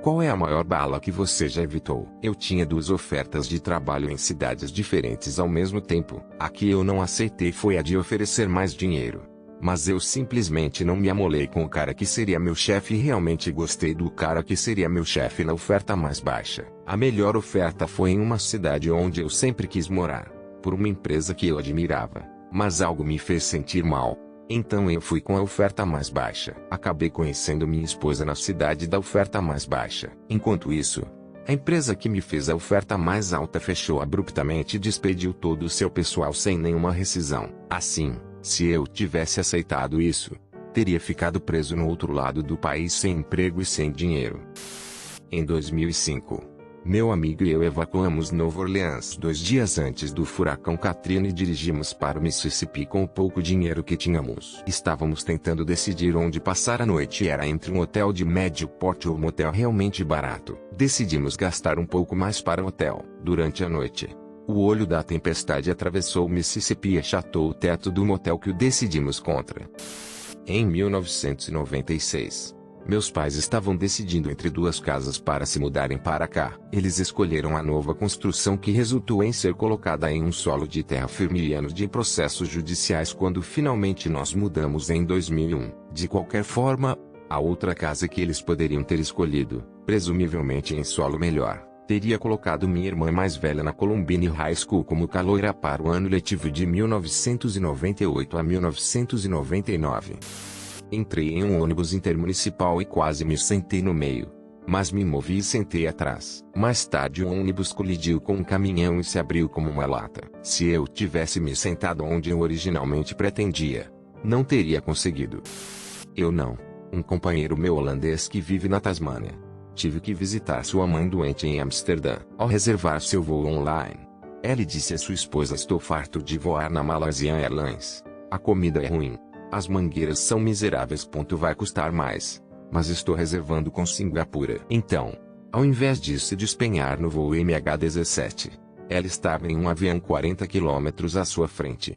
Qual é a maior bala que você já evitou? Eu tinha 2 ofertas de trabalho em cidades diferentes ao mesmo tempo. A que eu não aceitei foi a de oferecer mais dinheiro. Mas eu simplesmente não me amolei com o cara que seria meu chefe e realmente gostei do cara que seria meu chefe na oferta mais baixa. A melhor oferta foi em uma cidade onde eu sempre quis morar, por uma empresa que eu admirava, mas algo me fez sentir mal. Então eu fui com a oferta mais baixa. Acabei conhecendo minha esposa na cidade da oferta mais baixa. Enquanto isso, a empresa que me fez a oferta mais alta fechou abruptamente e despediu todo o seu pessoal sem nenhuma rescisão. Assim, se eu tivesse aceitado isso, teria ficado preso no outro lado do país sem emprego e sem dinheiro. Em 2005, meu amigo e eu evacuamos Nova Orleans 2 dias antes do furacão Katrina e dirigimos para o Mississippi com o pouco dinheiro que tínhamos. Estávamos tentando decidir onde passar a noite e era entre um hotel de médio porte ou um motel realmente barato. Decidimos gastar um pouco mais para o hotel. Durante a noite, o olho da tempestade atravessou o Mississippi e achatou o teto do motel que o decidimos contra. Em 1996, meus pais estavam decidindo entre 2 casas para se mudarem para cá. Eles escolheram a nova construção que resultou em ser colocada em um solo de terra firme e anos de processos judiciais quando finalmente nós mudamos em 2001. De qualquer forma, a outra casa que eles poderiam ter escolhido, presumivelmente em solo melhor, teria colocado minha irmã mais velha na Columbine High School como caloura para o ano letivo de 1998 a 1999. Entrei em um ônibus intermunicipal e quase me sentei no meio, mas me movi e sentei atrás. Mais tarde o ônibus colidiu com um caminhão e se abriu como uma lata. Se eu tivesse me sentado onde eu originalmente pretendia, não teria conseguido. Eu não. Um companheiro meu holandês que vive na Tasmânia. Tive que visitar sua mãe doente em Amsterdã. Ao reservar seu voo online, ele disse a sua esposa: "Estou farto de voar na Malaysian Airlines. A comida é ruim. As mangueiras são miseráveis. Vai custar mais. Mas estou reservando com Singapura." Então, ao invés de se despenhar no voo MH17, ela estava em um avião 40 quilômetros à sua frente.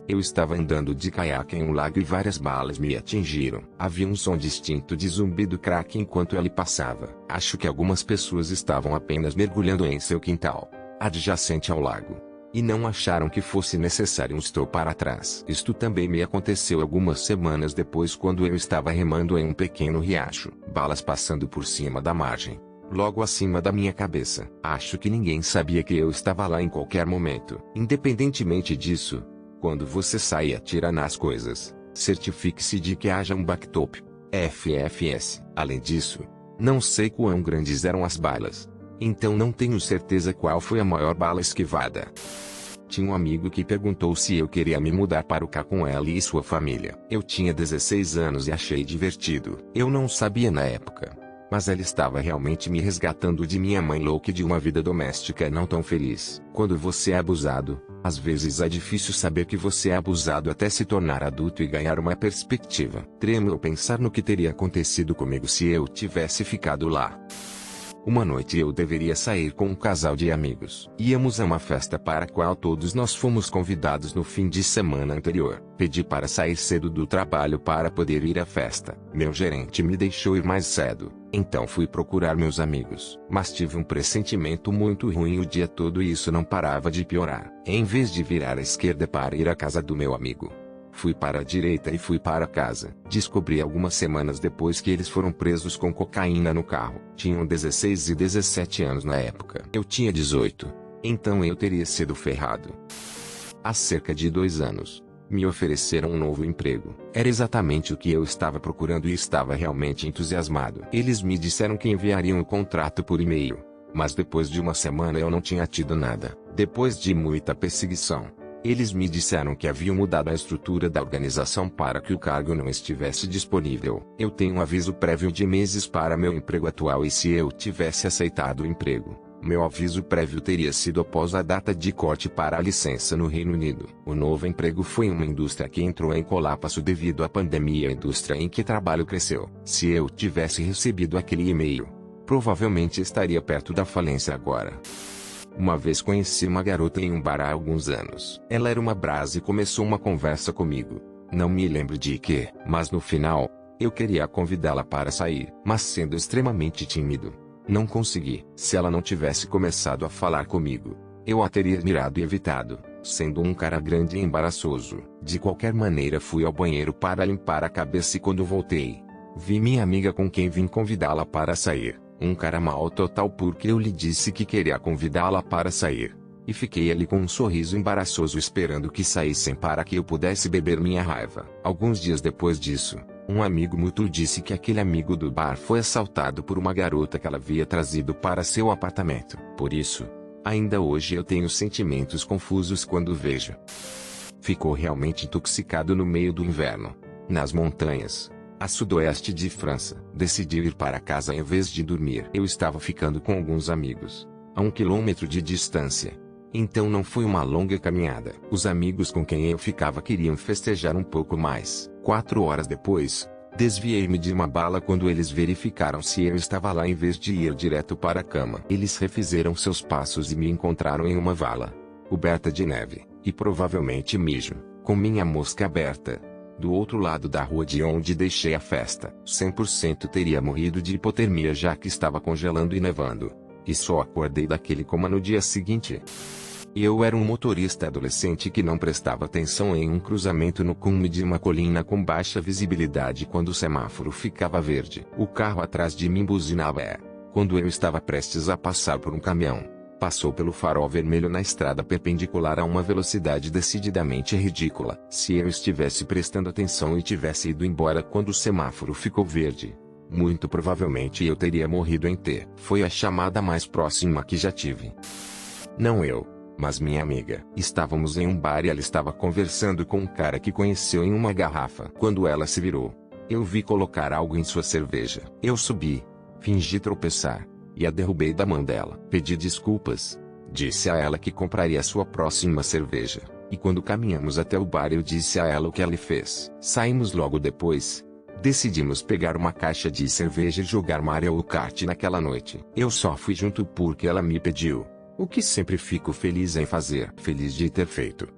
Eu estava andando de caiaque em um lago e várias balas me atingiram. Havia um som distinto de zumbi do crack enquanto ele passava. Acho que algumas pessoas estavam apenas mergulhando em seu quintal, adjacente ao lago, e não acharam que fosse necessário um stop para trás. Isto também me aconteceu algumas semanas depois quando eu estava remando em um pequeno riacho. Balas passando por cima da margem, logo acima da minha cabeça. Acho que ninguém sabia que eu estava lá em qualquer momento. Independentemente disso, quando você sai e atira nas coisas, certifique-se de que haja um backup. FFS. Além disso, não sei quão grandes eram as balas, então não tenho certeza qual foi a maior bala esquivada. Tinha um amigo que perguntou se eu queria me mudar para o cá com ela e sua família. Eu tinha 16 anos e achei divertido. Eu não sabia na época, mas ela estava realmente me resgatando de minha mãe louca e de uma vida doméstica não tão feliz. Quando você é abusado, às vezes é difícil saber que você é abusado até se tornar adulto e ganhar uma perspectiva. Tremo ao pensar no que teria acontecido comigo se eu tivesse ficado lá. Uma noite eu deveria sair com um casal de amigos. Íamos a uma festa para a qual todos nós fomos convidados no fim de semana anterior. Pedi para sair cedo do trabalho para poder ir à festa. Meu gerente me deixou ir mais cedo, então fui procurar meus amigos. Mas tive um pressentimento muito ruim o dia todo e isso não parava de piorar. Em vez de virar à esquerda para ir à casa do meu amigo, fui para a direita e fui para casa. Descobri algumas semanas depois que eles foram presos com cocaína no carro. Tinham 16 e 17 anos na época. Eu tinha 18. Então eu teria sido ferrado. Há cerca de 2 anos, me ofereceram um novo emprego. Era exatamente o que eu estava procurando e estava realmente entusiasmado. Eles me disseram que enviariam o contrato por e-mail, mas depois de uma semana eu não tinha tido nada. Depois de muita perseguição, eles me disseram que haviam mudado a estrutura da organização para que o cargo não estivesse disponível. Eu tenho um aviso prévio de meses para meu emprego atual e se eu tivesse aceitado o emprego, meu aviso prévio teria sido após a data de corte para a licença no Reino Unido. O novo emprego foi em uma indústria que entrou em colapso devido à pandemia. A indústria em que trabalho cresceu. Se eu tivesse recebido aquele e-mail, provavelmente estaria perto da falência agora. Uma vez conheci uma garota em um bar há alguns anos. Ela era uma brasa e começou uma conversa comigo. Não me lembro de quê, mas no final, Eu queria convidá-la para sair, mas sendo extremamente tímido, não consegui. Se ela não tivesse começado a falar comigo, eu a teria mirado e evitado, sendo um cara grande e embaraçoso. De qualquer maneira fui ao banheiro para limpar a cabeça e quando voltei, vi minha amiga com quem vim convidá-la para sair. Um cara mal total porque eu lhe disse que queria convidá-la para sair. E fiquei ali com um sorriso embaraçoso esperando que saíssem para que eu pudesse beber minha raiva. Alguns dias depois disso, um amigo mútuo disse que aquele amigo do bar foi assaltado por uma garota que ela havia trazido para seu apartamento. Por isso, ainda hoje eu tenho sentimentos confusos quando vejo. Ficou realmente intoxicado no meio do inverno, nas montanhas, a sudoeste de França. Decidi ir para casa em vez de dormir. Eu estava ficando com alguns amigos, a 1 quilômetro de distância. Então não foi uma longa caminhada. Os amigos com quem eu ficava queriam festejar um pouco mais. 4 horas depois, desviei-me de uma bala quando eles verificaram se eu estava lá em vez de ir direto para a cama. Eles refizeram seus passos e me encontraram em uma vala, coberta de neve, e provavelmente mijo, com minha mosca aberta, do outro lado da rua de onde deixei a festa. 100% teria morrido de hipotermia já que estava congelando e nevando. E só acordei daquele coma no dia seguinte. Eu era um motorista adolescente que não prestava atenção em um cruzamento no cume de uma colina com baixa visibilidade quando o semáforo ficava verde. O carro atrás de mim buzinava quando eu estava prestes a passar por um caminhão. Passou pelo farol vermelho na estrada perpendicular a uma velocidade decididamente ridícula. Se eu estivesse prestando atenção e tivesse ido embora quando o semáforo ficou verde, muito provavelmente eu teria morrido em T. Foi a chamada mais próxima que já tive. Não eu, mas minha amiga. Estávamos em um bar e ela estava conversando com um cara que conheceu em uma garrafa. Quando ela se virou, eu vi colocar algo em sua cerveja. Eu subi, fingi tropeçar, e a derrubei da mão dela. Pedi desculpas, disse a ela que compraria sua próxima cerveja, e quando caminhamos até o bar eu disse a ela o que ela fez. Saímos logo depois. Decidimos pegar uma caixa de cerveja e jogar Mario Kart naquela noite. Eu só fui junto porque ela me pediu, o que sempre fico feliz em fazer. Feliz de ter feito.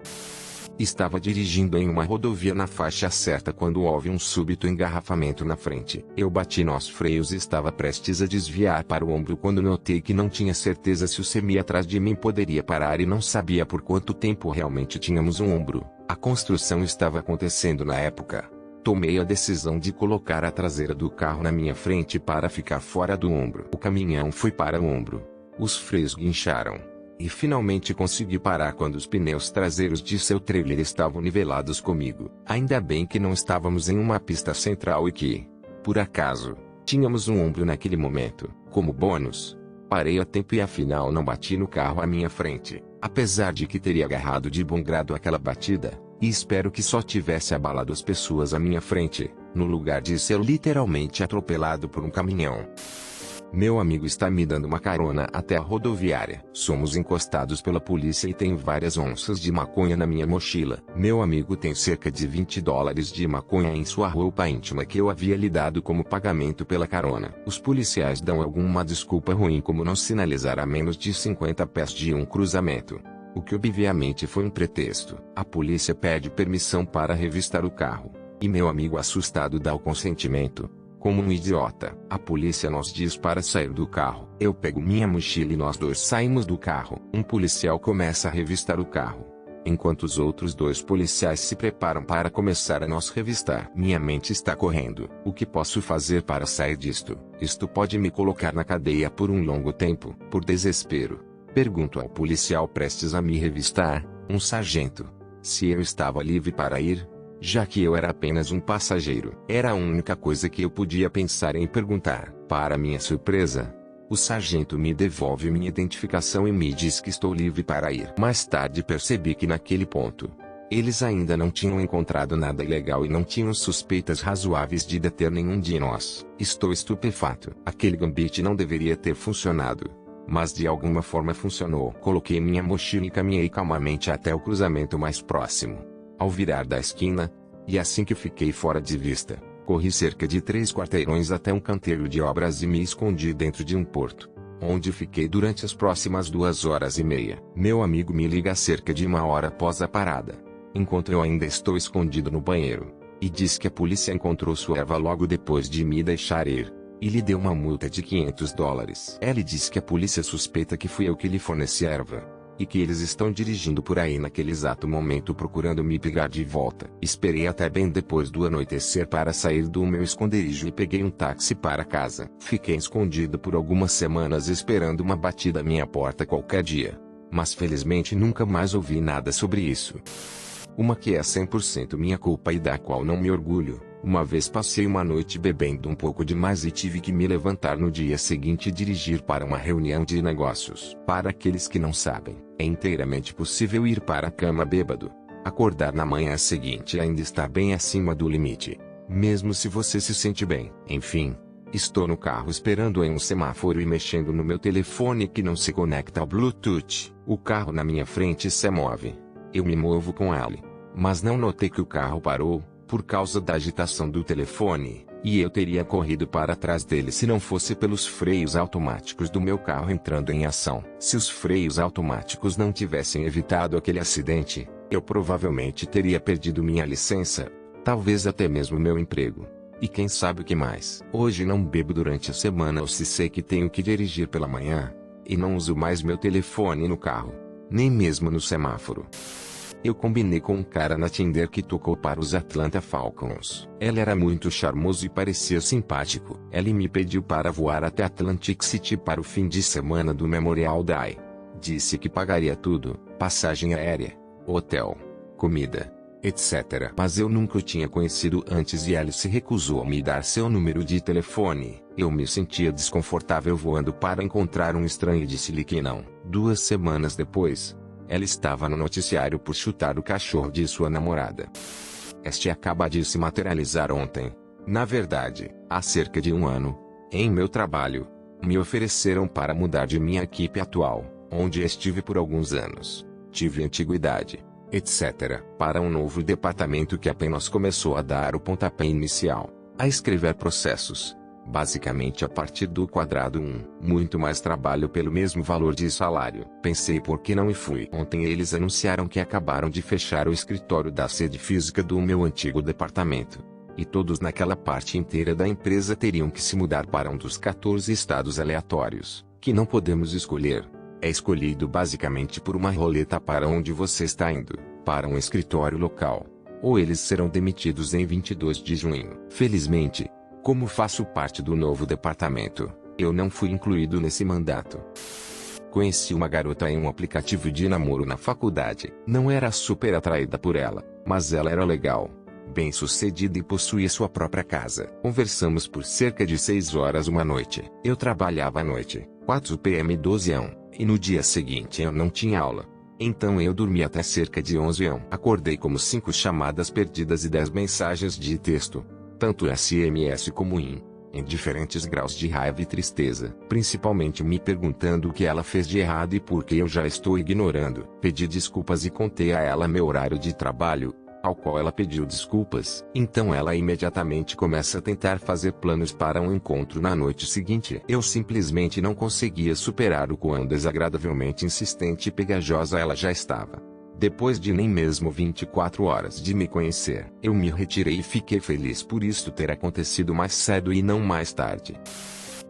Estava dirigindo em uma rodovia na faixa certa quando houve um súbito engarrafamento na frente. Eu bati nos freios e estava prestes a desviar para o ombro quando notei que não tinha certeza se o semi atrás de mim poderia parar e não sabia por quanto tempo realmente tínhamos um ombro. A construção estava acontecendo na época. Tomei a decisão de colocar a traseira do carro na minha frente para ficar fora do ombro. O caminhão foi para o ombro. Os freios guincharam. E finalmente consegui parar quando os pneus traseiros de seu trailer estavam nivelados comigo. Ainda bem que não estávamos em uma pista central e que, por acaso, tínhamos um ombro naquele momento. Como bônus, parei a tempo e afinal não bati no carro à minha frente. Apesar de que teria agarrado de bom grado aquela batida, e espero que só tivesse abalado as pessoas à minha frente, no lugar de ser literalmente atropelado por um caminhão. Meu amigo está me dando uma carona até a rodoviária. Somos encostados pela polícia e tem várias onças de maconha na minha mochila. Meu amigo tem cerca de $20 de maconha em sua roupa íntima que eu havia lhe dado como pagamento pela carona. Os policiais dão alguma desculpa ruim como não sinalizar a menos de 50 pés de um cruzamento, o que obviamente foi um pretexto. A polícia pede permissão para revistar o carro, e meu amigo assustado dá o consentimento. Como um idiota, a polícia nos diz para sair do carro. Eu pego minha mochila e nós dois saímos do carro. Um policial começa a revistar o carro, enquanto os outros 2 policiais se preparam para começar a nos revistar. Minha mente está correndo. O que posso fazer para sair disto? Isto pode me colocar na cadeia por um longo tempo. Por desespero, pergunto ao policial prestes a me revistar, um sargento, se eu estava livre para ir, já que eu era apenas um passageiro. Era a única coisa que eu podia pensar em perguntar. Para minha surpresa, o sargento me devolve minha identificação e me diz que estou livre para ir. Mais tarde percebi que naquele ponto, eles ainda não tinham encontrado nada ilegal e não tinham suspeitas razoáveis de deter nenhum de nós. Estou estupefato. Aquele gambit não deveria ter funcionado, mas de alguma forma funcionou. Coloquei minha mochila e caminhei calmamente até o cruzamento mais próximo. Ao virar da esquina, e assim que fiquei fora de vista, corri cerca de 3 quarteirões até um canteiro de obras e me escondi dentro de um porto, onde fiquei durante as próximas 2 horas e meia. Meu amigo me liga cerca de 1 hora após a parada, enquanto eu ainda estou escondido no banheiro. e disse que a polícia encontrou sua erva logo depois de me deixar ir, e lhe deu uma multa de $500. Ellie disse que a polícia suspeita que fui eu que lhe forneci a erva, e que eles estão dirigindo por aí naquele exato momento procurando me pegar de volta. Esperei até bem depois do anoitecer para sair do meu esconderijo e peguei um táxi para casa. Fiquei escondido por algumas semanas esperando uma batida à minha porta qualquer dia, mas felizmente nunca mais ouvi nada sobre isso. Uma que é 100% minha culpa e da qual não me orgulho. Uma vez passei uma noite bebendo um pouco demais e tive que me levantar no dia seguinte e dirigir para uma reunião de negócios. Para aqueles que não sabem, é inteiramente possível ir para a cama bêbado, acordar na manhã seguinte e ainda estar bem acima do limite, mesmo se você se sente bem. Enfim, estou no carro esperando em um semáforo e mexendo no meu telefone que não se conecta ao Bluetooth. O carro na minha frente se move. Eu me movo com ele, mas não notei que o carro parou, por causa da agitação do telefone, e eu teria corrido para trás dele se não fosse pelos freios automáticos do meu carro entrando em ação. Se os freios automáticos não tivessem evitado aquele acidente, eu provavelmente teria perdido minha licença, talvez até mesmo meu emprego. E quem sabe o que mais. Hoje não bebo durante a semana ou se sei que tenho que dirigir pela manhã, e não uso mais meu telefone no carro, nem mesmo no semáforo. Eu combinei com um cara na Tinder que tocou para os Atlanta Falcons. Ele era muito charmoso e parecia simpático. Ele me pediu para voar até Atlantic City para o fim de semana do Memorial Day. Disse que pagaria tudo, passagem aérea, hotel, comida, etc. Mas eu nunca o tinha conhecido antes e ele se recusou a me dar seu número de telefone. Eu me sentia desconfortável voando para encontrar um estranho e disse-lhe que não. 2 semanas depois, ela estava no noticiário por chutar o cachorro de sua namorada. Este acaba de se materializar ontem. Na verdade, há cerca de 1 ano, em meu trabalho, me ofereceram para mudar de minha equipe atual, onde estive por alguns anos, tive antiguidade, etc., para um novo departamento que apenas começou a dar o pontapé inicial, a escrever processos. Basicamente a partir do quadrado 1. Muito mais trabalho pelo mesmo valor de salário. Pensei por que não e fui. Ontem eles anunciaram que acabaram de fechar o escritório da sede física do meu antigo departamento. E todos naquela parte inteira da empresa teriam que se mudar para um dos 14 estados aleatórios, que não podemos escolher. É escolhido basicamente por uma roleta para onde você está indo, para um escritório local. Ou eles serão demitidos em 22 de junho. Felizmente, como faço parte do novo departamento, eu não fui incluído nesse mandato. Conheci uma garota em um aplicativo de namoro na faculdade. Não era super atraída por ela, mas ela era legal, bem-sucedida e possuía sua própria casa. Conversamos por cerca de 6 horas uma noite. Eu trabalhava à noite, 4 p.m. 12 am, e no dia seguinte eu não tinha aula. Então eu dormi até cerca de 11 am. Acordei como 5 chamadas perdidas e 10 mensagens de texto, tanto SMS como em diferentes graus de raiva e tristeza, principalmente me perguntando o que ela fez de errado e por que eu já estou ignorando. Pedi desculpas e contei a ela meu horário de trabalho, ao qual ela pediu desculpas. Então ela imediatamente começa a tentar fazer planos para um encontro na noite seguinte. Eu simplesmente não conseguia superar o quão desagradavelmente insistente e pegajosa ela já estava. Depois de nem mesmo 24 horas de me conhecer, eu me retirei e fiquei feliz por isto ter acontecido mais cedo e não mais tarde.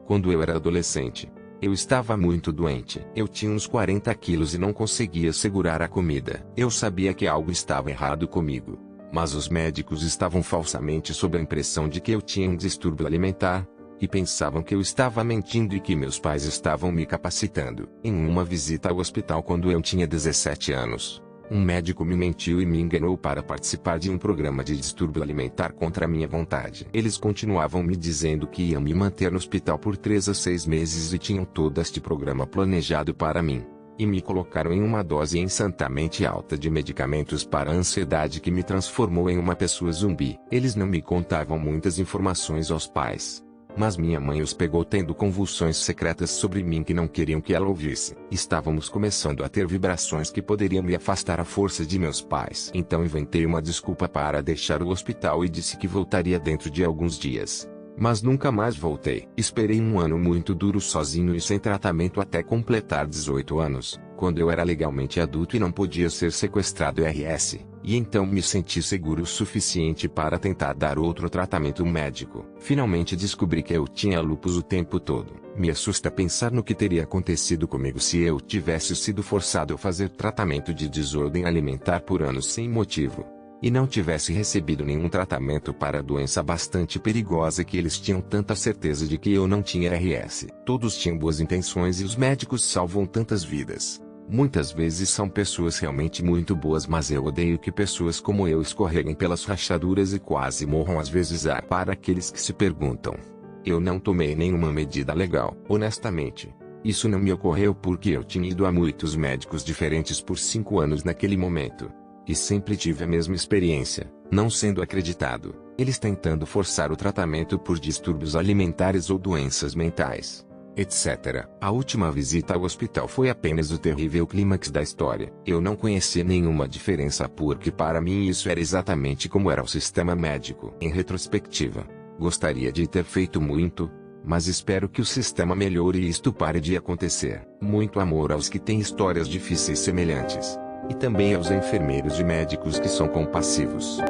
Quando eu era adolescente, eu estava muito doente. Eu tinha uns 40 quilos e não conseguia segurar a comida. Eu sabia que algo estava errado comigo, mas os médicos estavam falsamente sob a impressão de que eu tinha um distúrbio alimentar, e pensavam que eu estava mentindo e que meus pais estavam me capacitando. Em uma visita ao hospital quando eu tinha 17 anos, um médico me mentiu e me enganou para participar de um programa de distúrbio alimentar contra a minha vontade. Eles continuavam me dizendo que iam me manter no hospital por 3 a 6 meses e tinham todo este programa planejado para mim. E me colocaram em uma dose insanamente alta de medicamentos para a ansiedade que me transformou em uma pessoa zumbi. Eles não me contavam muitas informações aos pais, mas minha mãe os pegou tendo convulsões secretas sobre mim que não queriam que ela ouvisse. Estávamos começando a ter vibrações que poderiam me afastar à força de meus pais. Então inventei uma desculpa para deixar o hospital e disse que voltaria dentro de alguns dias. Mas nunca mais voltei. Esperei 1 ano muito duro sozinho e sem tratamento até completar 18 anos, quando eu era legalmente adulto e não podia ser sequestrado RS. E então me senti seguro o suficiente para tentar dar outro tratamento médico. Finalmente descobri que eu tinha lúpus o tempo todo. Me assusta pensar no que teria acontecido comigo se eu tivesse sido forçado a fazer tratamento de desordem alimentar por anos sem motivo. E não tivesse recebido nenhum tratamento para a doença bastante perigosa que eles tinham tanta certeza de que eu não tinha RS. Todos tinham boas intenções e os médicos salvam tantas vidas. Muitas vezes são pessoas realmente muito boas, mas eu odeio que pessoas como eu escorreguem pelas rachaduras e quase morram às vezes. Para aqueles que se perguntam, eu não tomei nenhuma medida legal. Honestamente, isso não me ocorreu porque eu tinha ido a muitos médicos diferentes por 5 anos naquele momento. E sempre tive a mesma experiência, não sendo acreditado, eles tentando forçar o tratamento por distúrbios alimentares ou doenças mentais, etc. A última visita ao hospital foi apenas o terrível clímax da história. Eu não conheci nenhuma diferença porque para mim isso era exatamente como era o sistema médico. Em retrospectiva, gostaria de ter feito muito, mas espero que o sistema melhore e isto pare de acontecer. Muito amor aos que têm histórias difíceis semelhantes. E também aos enfermeiros e médicos que são compassivos.